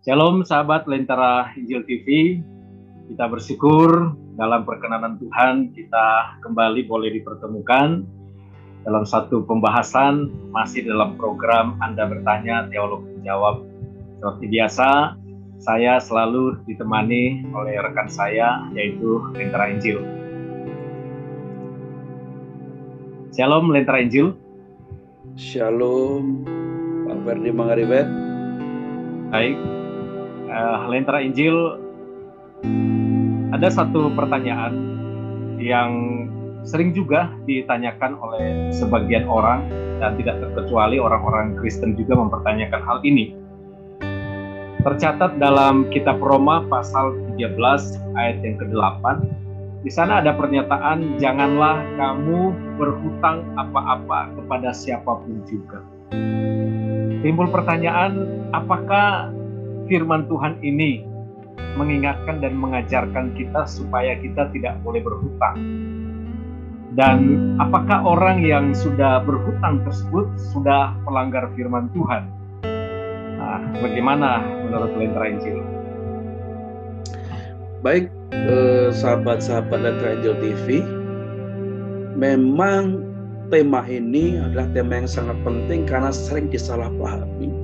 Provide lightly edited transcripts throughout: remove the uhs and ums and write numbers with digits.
Shalom sahabat Lentera Injil TV. Kita bersyukur dalam perkenanan Tuhan kita kembali boleh dipertemukan dalam satu pembahasan masih dalam program Anda Bertanya, Teolog Menjawab. Seperti biasa, saya selalu ditemani oleh rekan saya yaitu Lentera Injil. Shalom Lentera Injil. Shalom Pak Ferdi Mangaribet. Baik, Lentera Injil, ada satu pertanyaan yang sering juga ditanyakan oleh sebagian orang dan tidak terkecuali orang-orang Kristen juga mempertanyakan hal ini. Tercatat dalam kitab Roma pasal 13 ayat yang ke-8, di sana ada pernyataan, janganlah kamu berhutang apa-apa kepada siapapun juga. Timbul pertanyaan, apakah firman Tuhan ini mengingatkan dan mengajarkan kita supaya kita tidak boleh berhutang? Dan apakah orang yang sudah berhutang tersebut sudah melanggar firman Tuhan? Nah, bagaimana menurut Lentera Injil? Baik, sahabat-sahabat Lentera Injil TV, memang tema ini adalah tema yang sangat penting karena sering disalahpahami.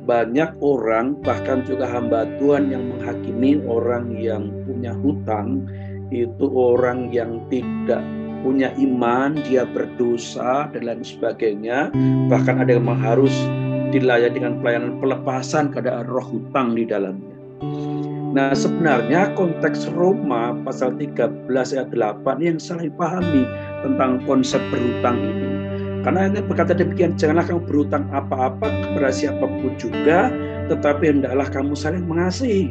Banyak orang, bahkan juga hamba Tuhan yang menghakimi orang yang punya hutang, itu orang yang tidak punya iman, dia berdosa dan lain sebagainya. Bahkan ada yang harus dilayani dengan pelayanan pelepasan keadaan roh hutang di dalamnya. Nah, sebenarnya konteks Roma pasal 13 ayat 8 yang salah dipahami tentang konsep berhutang ini. Karena ini berkata demikian, janganlah kamu berhutang apa-apa kepada siapapun juga, tetapi hendaklah kamu saling mengasihi.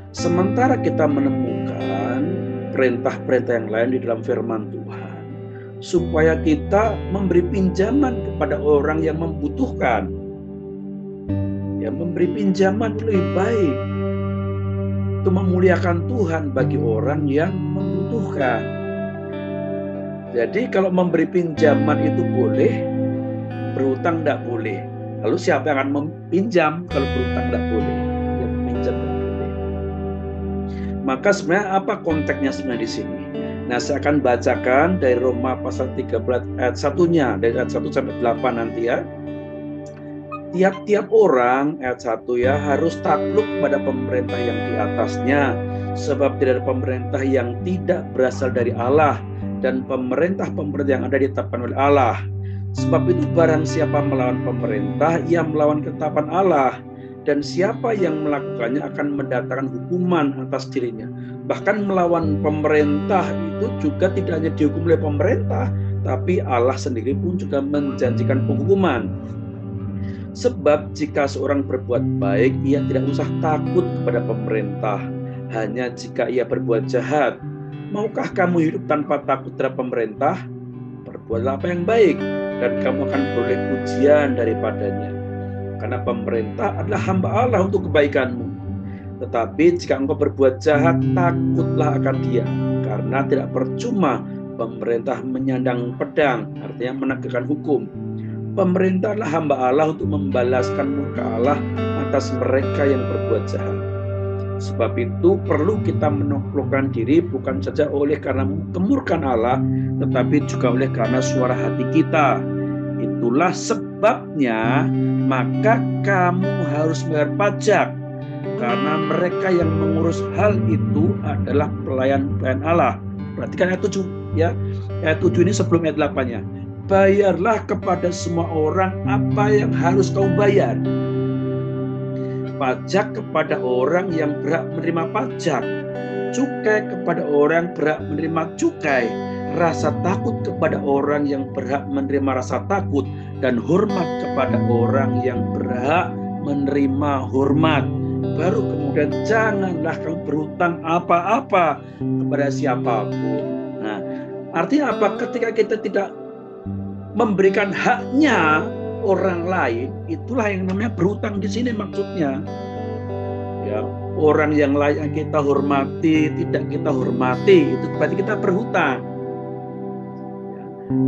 Sementara kita menemukan perintah-perintah yang lain di dalam firman Tuhan, supaya kita memberi pinjaman kepada orang yang membutuhkan. Ya, memberi pinjaman lebih baik. Itu memuliakan Tuhan bagi orang yang membutuhkan. Jadi kalau memberi pinjaman itu boleh, berhutang tidak boleh. Lalu siapa yang akan meminjam kalau berhutang tidak boleh? Yang meminjam tidak boleh. Maka sebenarnya apa konteksnya sebenarnya di sini? Nah, saya akan bacakan dari Roma pasal 13 ayat 1-nya, dari ayat 1 sampai 8 nanti ya. Tiap-tiap orang, ayat 1 ya, harus takluk kepada pemerintah yang di atasnya, sebab tidak ada pemerintah yang tidak berasal dari Allah, dan pemerintah-pemerintah yang ada ditetapkan oleh Allah. Sebab itu barang siapa melawan pemerintah, ia melawan ketetapan Allah, dan siapa yang melakukannya akan mendatangkan hukuman atas dirinya. Bahkan melawan pemerintah itu juga tidak hanya dihukum oleh pemerintah, tapi Allah sendiri pun juga menjanjikan penghukuman. Sebab jika seorang berbuat baik, ia tidak usah takut kepada pemerintah. Hanya jika ia berbuat jahat. Maukah kamu hidup tanpa takut terhadap pemerintah? Berbuatlah apa yang baik, dan kamu akan beroleh pujian daripadanya. Karena pemerintah adalah hamba Allah untuk kebaikanmu. Tetapi jika engkau berbuat jahat, takutlah akan dia. Karena tidak percuma pemerintah menyandang pedang, artinya menegakkan hukum. Pemerintah adalah hamba Allah untuk membalaskan murka Allah atas mereka yang berbuat jahat. Sebab itu perlu kita menaklukkan diri bukan saja oleh karena kemurkaan Allah, tetapi juga oleh karena suara hati kita. Itulah sebabnya maka kamu harus bayar pajak, karena mereka yang mengurus hal itu adalah pelayan-pelayan Allah. Perhatikan ayat 7 ya. Ayat 7 ini sebelum ayat 8-nya. Bayarlah kepada semua orang apa yang harus kau bayar. Pajak kepada orang yang berhak menerima pajak, cukai kepada orang berhak menerima cukai, rasa takut kepada orang yang berhak menerima rasa takut, dan hormat kepada orang yang berhak menerima hormat. Baru kemudian janganlah kamu berhutang apa-apa kepada siapapun. Nah, artinya apa? Ketika kita tidak memberikan haknya orang lain, itulah yang namanya berhutang di sini maksudnya. Ya, orang yang layak kita hormati, tidak kita hormati, itu berarti kita berhutang.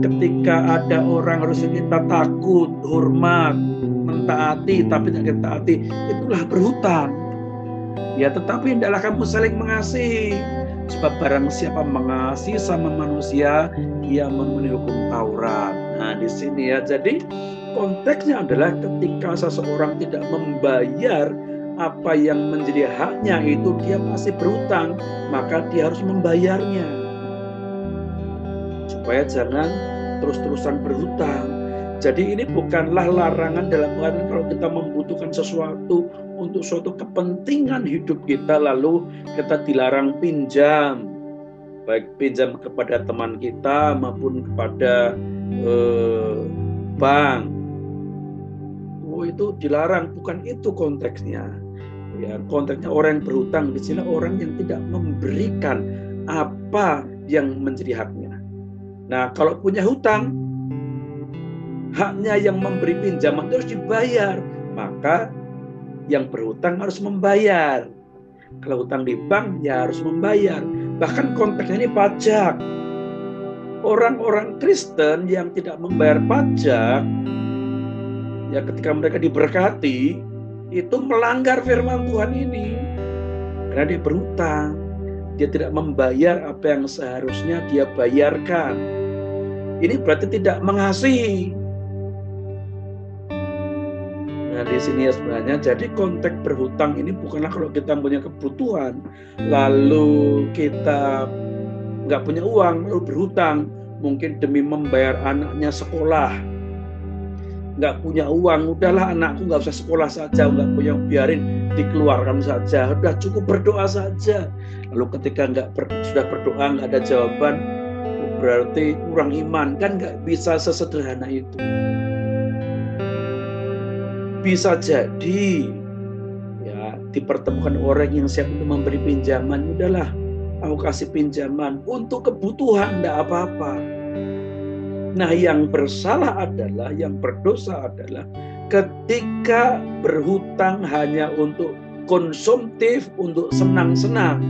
Ketika ada orang harus kita takut, hormat, mentaati tapi tidak ditaati, itulah berhutang. Ya, tetapi hendaklah kamu saling mengasihi, sebab barang siapa mengasihi sama manusia, ia memenuhi hukum Taurat. Nah, di sini ya, jadi konteksnya adalah ketika seseorang tidak membayar apa yang menjadi haknya, itu dia masih berhutang, maka dia harus membayarnya. Supaya jangan terus-terusan berhutang. Jadi ini bukanlah larangan dalam arti kalau kita membutuhkan sesuatu untuk suatu kepentingan hidup kita, lalu kita dilarang pinjam, baik pinjam kepada teman kita maupun kepada bank. Oh, itu dilarang, bukan itu konteksnya. Ya, konteksnya orang yang berhutang di sini orang yang tidak memberikan apa yang menjadi haknya. Nah, kalau punya hutang, haknya yang memberi pinjaman itu harus dibayar, maka yang berhutang harus membayar. Kalau hutang di bank ya harus membayar. Bahkan konteksnya ini pajak. Orang-orang Kristen yang tidak membayar pajak, ya ketika mereka diberkati, itu melanggar firman Tuhan ini. Karena dia berhutang, dia tidak membayar apa yang seharusnya dia bayarkan. Ini berarti tidak mengasihi. Nah, di sini ya sebenarnya, jadi konteks berhutang ini bukanlah kalau kita punya kebutuhan, lalu kita nggak punya uang, lalu berhutang, mungkin demi membayar anaknya sekolah. Nggak punya uang, udahlah anakku nggak usah sekolah saja, nggak punya, biarin dikeluarkan saja, udah cukup berdoa saja. Lalu ketika sudah berdoa nggak ada jawaban, berarti kurang iman, kan nggak bisa sesederhana itu. Bisa jadi ya dipertemukan orang yang siap untuk memberi pinjaman, udahlah aku kasih pinjaman untuk kebutuhan, enggak apa-apa. Nah, yang bersalah adalah, yang berdosa adalah ketika berhutang hanya untuk konsumtif, untuk senang-senang,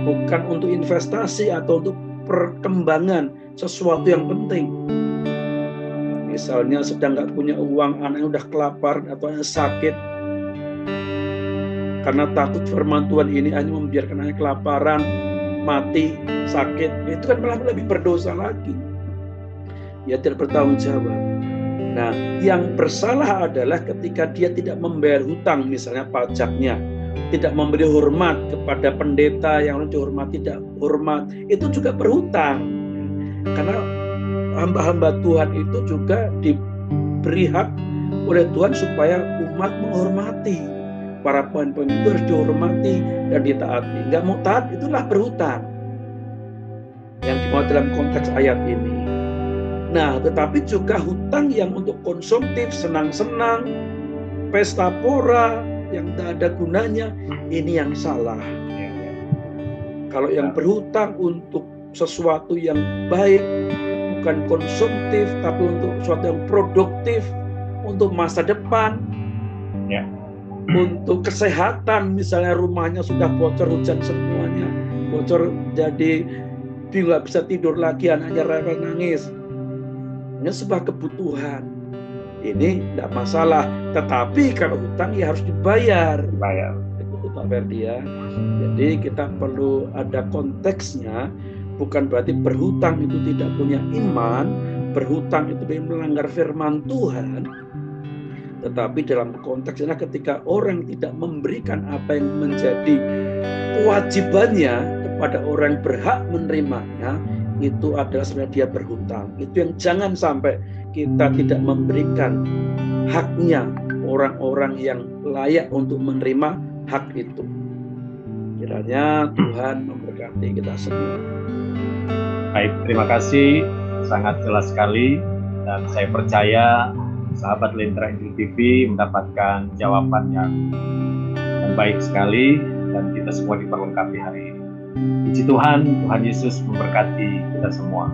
bukan untuk investasi atau untuk perkembangan sesuatu yang penting. Misalnya sedang nggak punya uang, anaknya udah kelaparan atau anaknya sakit, karena takut firman Tuhan ini hanya membiarkan anaknya kelaparan, mati, sakit, itu kan malah lebih berdosa lagi. Ya, tidak bertanggung jawab. Nah, yang bersalah adalah ketika dia tidak membayar hutang, misalnya pajaknya, tidak memberi hormat kepada pendeta yang harus dihormati, tidak hormat, itu juga berhutang. Karena hamba-hamba Tuhan itu juga diberi hak oleh Tuhan supaya umat menghormati. Para pemimpin itu harus dihormati dan ditaati. Nggak mau taat, itulah berhutang yang dimaksud dalam konteks ayat ini. Nah, tetapi juga hutang yang untuk konsumtif, senang-senang, pesta pora yang tidak ada gunanya, ini yang salah. Kalau yang berhutang untuk sesuatu yang baik, bukan konsumtif, tapi untuk sesuatu yang produktif, untuk masa depan, untuk kesehatan, misalnya rumahnya sudah bocor, hujan semuanya, bocor jadi bingung, nggak bisa tidur lagi, anaknya rewel nangis. Ini sebuah kebutuhan, ini tidak masalah. Tetapi kalau hutang ya harus dibayar. Itu Pak Ferdi ya. Jadi kita perlu ada konteksnya. Bukan berarti berhutang itu tidak punya iman, berhutang itu melanggar firman Tuhan. Tetapi dalam konteksnya ketika orang tidak memberikan apa yang menjadi kewajibannya kepada orang yang berhak menerimanya, itu adalah sebenarnya dia berhutang. Itu yang jangan sampai kita tidak memberikan haknya orang-orang yang layak untuk menerima hak itu. Kiranya Tuhan memberkati kita semua. Baik, terima kasih, sangat jelas sekali, dan saya percaya sahabat Lentera Injil TV mendapatkan jawaban yang baik sekali, dan kita semua diperlengkapi hari ini. Puji Tuhan, Tuhan Yesus memberkati kita semua.